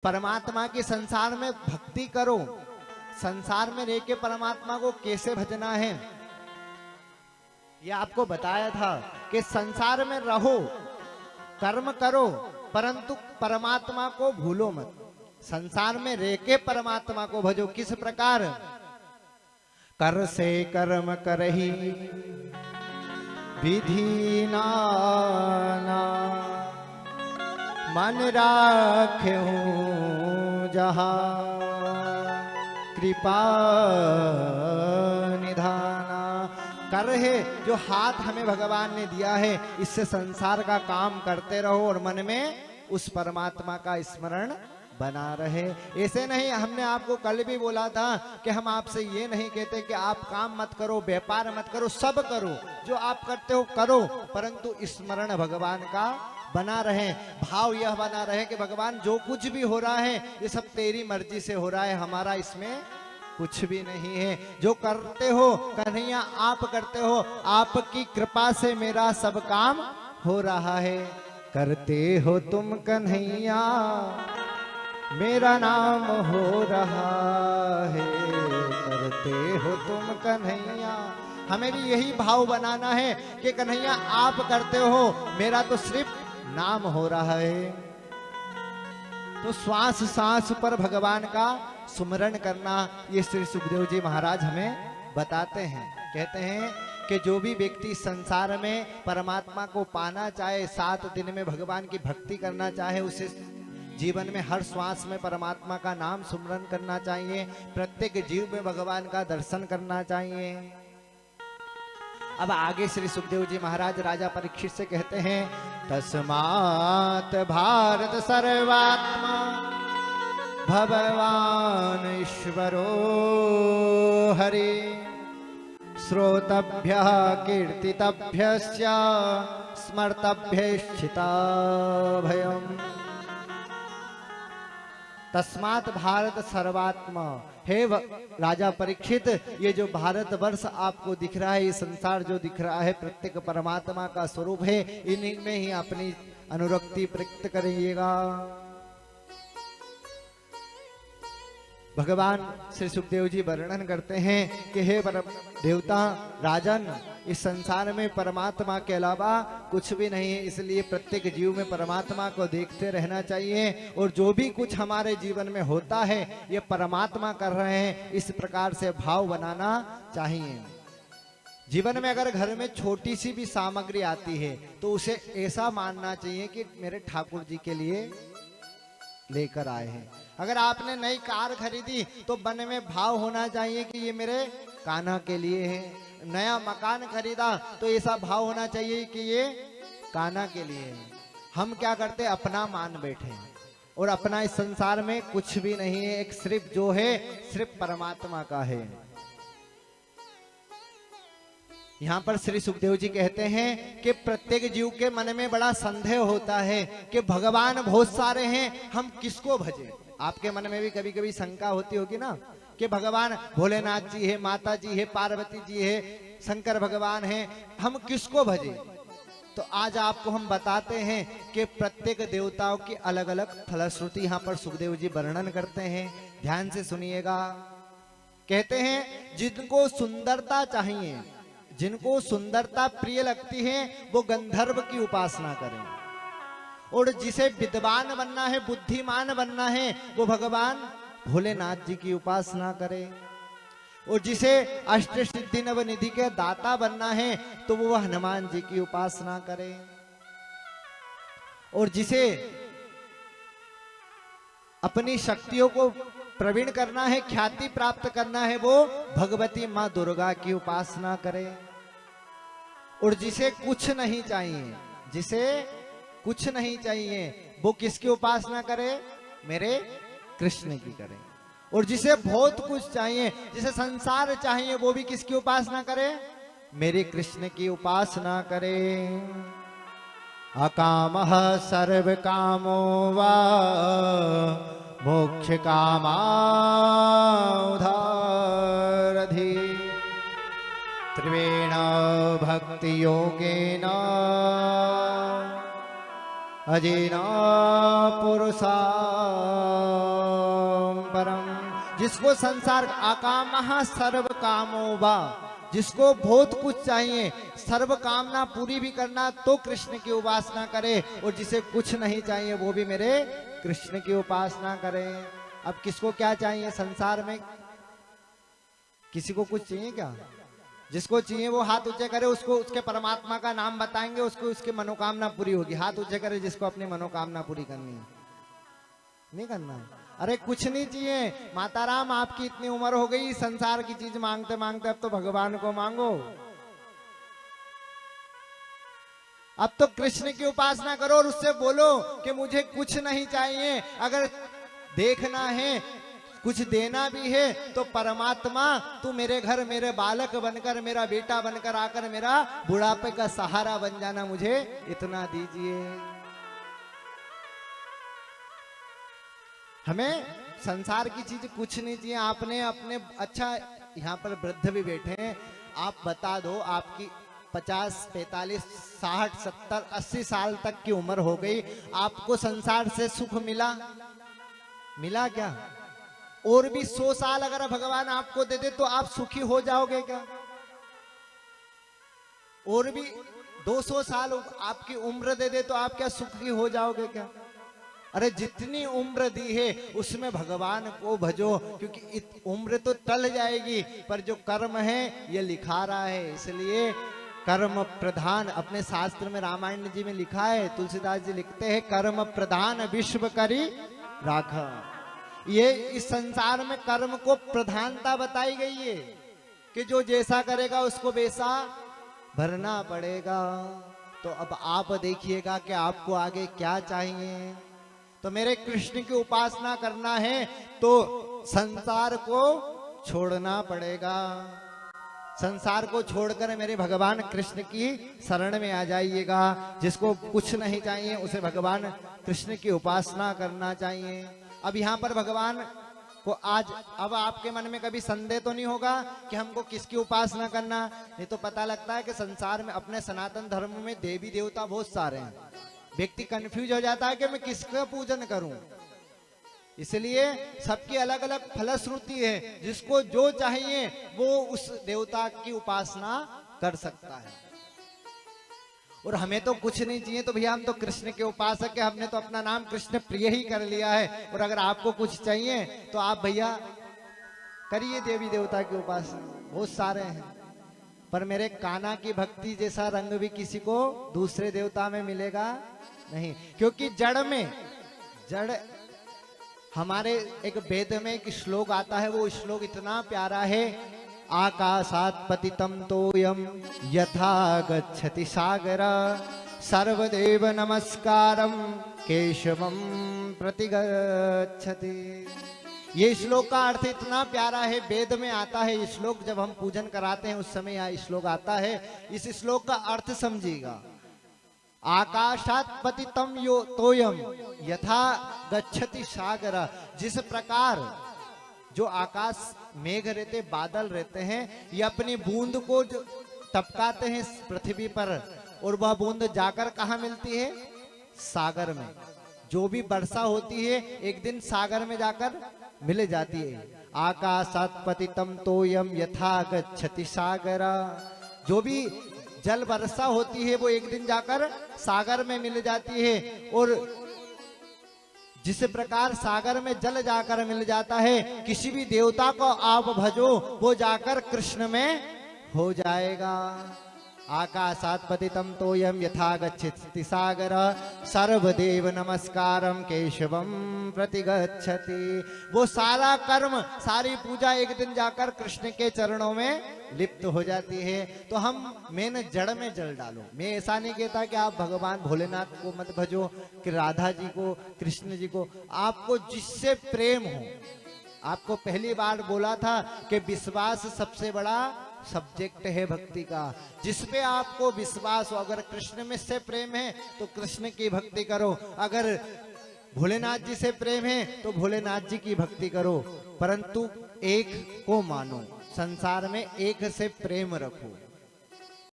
परमात्मा के संसार में भक्ति करो, संसार में रह के परमात्मा को कैसे भजना है ये आपको बताया था कि संसार में रहो, कर्म करो, परंतु परमात्मा को भूलो मत। संसार में रह के परमात्मा को भजो। किस प्रकार? कर से कर्म करही विधि नाना, मन राखे हूँ जहाँ कृपा निधाना। कर है जो हाथ हमें भगवान ने दिया है, इससे संसार का काम करते रहो और मन में उस परमात्मा का स्मरण बना रहे। ऐसे नहीं, हमने आपको कल भी बोला था कि हम आपसे ये नहीं कहते कि आप काम मत करो, व्यापार मत करो, सब करो, जो आप करते हो करो, परंतु स्मरण भगवान का बना रहे। भाव यह बना रहे कि भगवान जो कुछ भी हो रहा है ये सब तेरी मर्जी से हो रहा है, हमारा इसमें कुछ भी नहीं है। जो करते हो कन्हैया आप करते हो, आपकी कृपा से मेरा सब काम हो रहा है। करते हो तुम कन्हैया मेरा नाम हो रहा है, करते हो तुम कन्हैया। हमें भी यही भाव बनाना है कि कन्हैया आप करते हो, मेरा तो सिर्फ नाम हो रहा है। तो श्वास सांस पर भगवान का सुमरण करना, ये श्री सुखदेव जी महाराज हमें बताते हैं। कहते हैं कि जो भी व्यक्ति संसार में परमात्मा को पाना चाहे, 7 दिन में भगवान की भक्ति करना चाहे, उसे जीवन में हर श्वास में परमात्मा का नाम सुमरण करना चाहिए, प्रत्येक जीव में भगवान का दर्शन करना चाहिए। अब आगे श्री सुखदेव जी महाराज राजा परीक्षित से कहते हैं, तस्मात् भारत सर्वात्मा भगवान ईश्वरो हरि, श्रोतभ्यः कीर्तितभ्यश्च स्मर्तभ्यश्चिता भयम्। तस्मात् भारत सर्वात्मा, हे राजा परीक्षित, ये जो भारतवर्ष आपको दिख रहा है, ये संसार जो दिख रहा है, प्रत्येक परमात्मा का स्वरूप है, इन्हीं में ही अपनी अनुरक्ति प्रकट करिएगा। भगवान श्री सुखदेव जी वर्णन करते हैं कि हे परम देवता राजन, इस संसार में परमात्मा के अलावा कुछ भी नहीं है, इसलिए प्रत्येक जीव में परमात्मा को देखते रहना चाहिए और जो भी कुछ हमारे जीवन में होता है ये परमात्मा कर रहे हैं, इस प्रकार से भाव बनाना चाहिए। जीवन में अगर घर में छोटी सी भी सामग्री आती है तो उसे ऐसा मानना चाहिए कि मेरे ठाकुर जी के लिए लेकर आए हैं। अगर आपने नई कार खरीदी तो मन में भाव होना चाहिए कि ये मेरे कान्हा के लिए है। नया मकान खरीदा तो ऐसा भाव होना चाहिए कि ये कान्हा के लिए है। हम क्या करते, अपना मान बैठे और अपना इस संसार में कुछ भी नहीं है, एक सिर्फ जो है सिर्फ परमात्मा का है। यहाँ पर श्री सुखदेव जी कहते हैं कि प्रत्येक जीव के मन में बड़ा संदेह होता है कि भगवान बहुत सारे हैं, हम किसको भजें। आपके मन में भी कभी कभी शंका होती होगी ना कि भगवान भोलेनाथ जी है, माता जी है, पार्वती जी है, शंकर भगवान है, हम किसको भजें। तो आज आपको हम बताते हैं कि प्रत्येक देवताओं की अलग अलग फलश्रुति यहाँ पर सुखदेव जी वर्णन करते हैं। ध्यान से सुनिएगा। कहते हैं जिनको सुंदरता चाहिए, जिनको सुंदरता प्रिय लगती है, वो गंधर्व की उपासना करें, और जिसे विद्वान बनना है, बुद्धिमान बनना है, वो भगवान भोलेनाथ जी की उपासना करे, और जिसे अष्ट सिद्धि नव निधि के दाता बनना है तो वो हनुमान जी की उपासना करे, और जिसे अपनी शक्तियों को प्रवीण करना है, ख्याति प्राप्त करना है, वो भगवती माँ दुर्गा की उपासना करे, और जिसे कुछ नहीं चाहिए, जिसे कुछ नहीं चाहिए, वो किसकी उपासना करे, मेरे कृष्ण की करे, और जिसे बहुत कुछ चाहिए, जिसे संसार चाहिए, वो भी किसकी उपासना करे, मेरे कृष्ण की उपासना करे। अकामः सर्व कामो वा मोक्ष कामा उदारधि, त्रिवेण भक्ति योगेन अजीना पुरुषा परम, जिसको संसार आकामः सर्व कामो वा, जिसको बहुत कुछ चाहिए, सर्व कामना पूरी भी करना तो कृष्ण की उपासना करे, और जिसे कुछ नहीं चाहिए वो भी मेरे कृष्ण की उपासना करे। अब किसको क्या चाहिए संसार में? किसी को कुछ चाहिए क्या? जिसको चाहिए वो हाथ ऊंचे करे, उसको उसके परमात्मा का नाम बताएंगे, उसको उसकी मनोकामना पूरी होगी। हाथ ऊंचे करे जिसको अपनी मनोकामना पूरी करनी है। नहीं करना है? अरे कुछ नहीं चाहिए, माता राम आपकी इतनी उम्र हो गई, संसार की चीज मांगते मांगते अब तो भगवान को मांगो। अब तो कृष्ण की उपासना करो और उससे बोलो कि मुझे कुछ नहीं चाहिए, अगर देखना है कुछ देना भी है तो परमात्मा तू मेरे घर मेरे बालक बनकर, मेरा बेटा बनकर आकर मेरा बुढ़ापे का सहारा बन जाना, मुझे इतना दीजिए। हमें संसार की चीज कुछ नहीं चाहिए। आपने अपने, अच्छा यहाँ पर वृद्ध भी बैठे हैं, आप बता दो आपकी 50, 45, 60, 70, 80 साल तक की उम्र हो गई, आपको संसार से सुख मिला? मिला क्या? और भी 100 साल अगर भगवान आपको दे दे तो आप सुखी हो जाओगे क्या? और भी 200 साल आपकी उम्र दे दे तो आप क्या सुखी हो जाओगे क्या? अरे जितनी उम्र दी है उसमें भगवान को भजो, क्योंकि उम्र तो टल जाएगी पर जो कर्म है ये लिखा रहा है। इसलिए कर्म प्रधान, अपने शास्त्र में रामायण जी में लिखा है, तुलसीदास जी लिखते हैं कर्म प्रधान विश्व करी राखा। ये इस संसार में कर्म को प्रधानता बताई गई है कि जो जैसा करेगा उसको वैसा भरना पड़ेगा। तो अब आप देखिएगा कि आपको आगे क्या चाहिए। तो मेरे कृष्ण की उपासना करना है तो संसार को छोड़ना पड़ेगा। संसार को छोड़कर मेरे भगवान कृष्ण की शरण में आ जाइएगा। जिसको कुछ नहीं चाहिए उसे भगवान कृष्ण की उपासना करना चाहिए। अब यहाँ पर भगवान को आज, अब आपके मन में कभी संदेह तो नहीं होगा कि हमको किसकी उपासना करना? नहीं तो पता लगता है कि संसार में, अपने सनातन धर्म में देवी देवता बहुत सारे हैं, व्यक्ति कंफ्यूज हो जाता है कि मैं किसका पूजन करूं। इसलिए सबकी अलग अलग फलश्रुति है, जिसको जो चाहिए वो उस देवता की उपासना कर सकता है। और हमें तो कुछ नहीं चाहिए तो भैया हम तो कृष्ण के उपासक है, हमने तो अपना नाम कृष्ण प्रिय ही कर लिया है। और अगर आपको कुछ चाहिए तो आप भैया करिए देवी देवता की उपासना, बहुत सारे हैं। पर मेरे कान्हा की भक्ति जैसा रंग भी किसी को दूसरे देवता में मिलेगा नहीं, क्योंकि जड़ हमारे एक वेद में एक श्लोक आता है, वो श्लोक इतना प्यारा है, आकाशात् पतितं तोयं यथा गच्छति सागर सर्वदेव नमस्कारं केशवं प्रतिगच्छति। ये श्लोक का अर्थ इतना प्यारा है, वेद में आता है ये श्लोक। जब हम पूजन कराते हैं उस समय यह श्लोक आता है। इस श्लोक का अर्थ समझिएगा, आकाशात् पतितं यो तोयम यथा गच्छति सागर। जिस प्रकार जो आकाश मेघ रहते, बादल रहते हैं, ये अपनी बूंद को जो टपकाते हैं पृथ्वी पर, और वह बूंद जाकर कहाँ मिलती है? सागर में। जो भी वर्षा होती है एक दिन सागर में जाकर मिल जाती है। आकाशात् पतितं तोयम यथा गच्छति सागर। जो भी जल वर्षा होती है वो एक दिन जाकर सागर में मिल जाती है। और जिस प्रकार सागर में जल जाकर मिल जाता है, किसी भी देवता को आप भजो वो जाकर कृष्ण में हो जाएगा। आकाशात् पतितं तोयम यथा गच्छति सागर सर्वदेव नमस्कारं केशवं प्रतिगच्छति। वो सारा कर्म, सारी पूजा एक दिन जाकर कृष्ण के चरणों में लिप्त हो जाती है। तो हम मैंने जड़ में जल डालो। मैं ऐसा नहीं कहता कि आप भगवान भोलेनाथ को मत भजो, कि राधा जी को, कृष्ण जी को। आपको जिससे प्रेम हो। आपको पहली बार बोला था कि विश्वास सबसे बड़ा सब्जेक्ट है भक्ति का। जिसपे आपको विश्वास हो, अगर कृष्ण में से प्रेम है तो कृष्ण की भक्ति करो, अगर भोलेनाथ जी से प्रेम है तो भोलेनाथ जी की भक्ति करो, परंतु एक को मानो, संसार में एक से प्रेम रखो।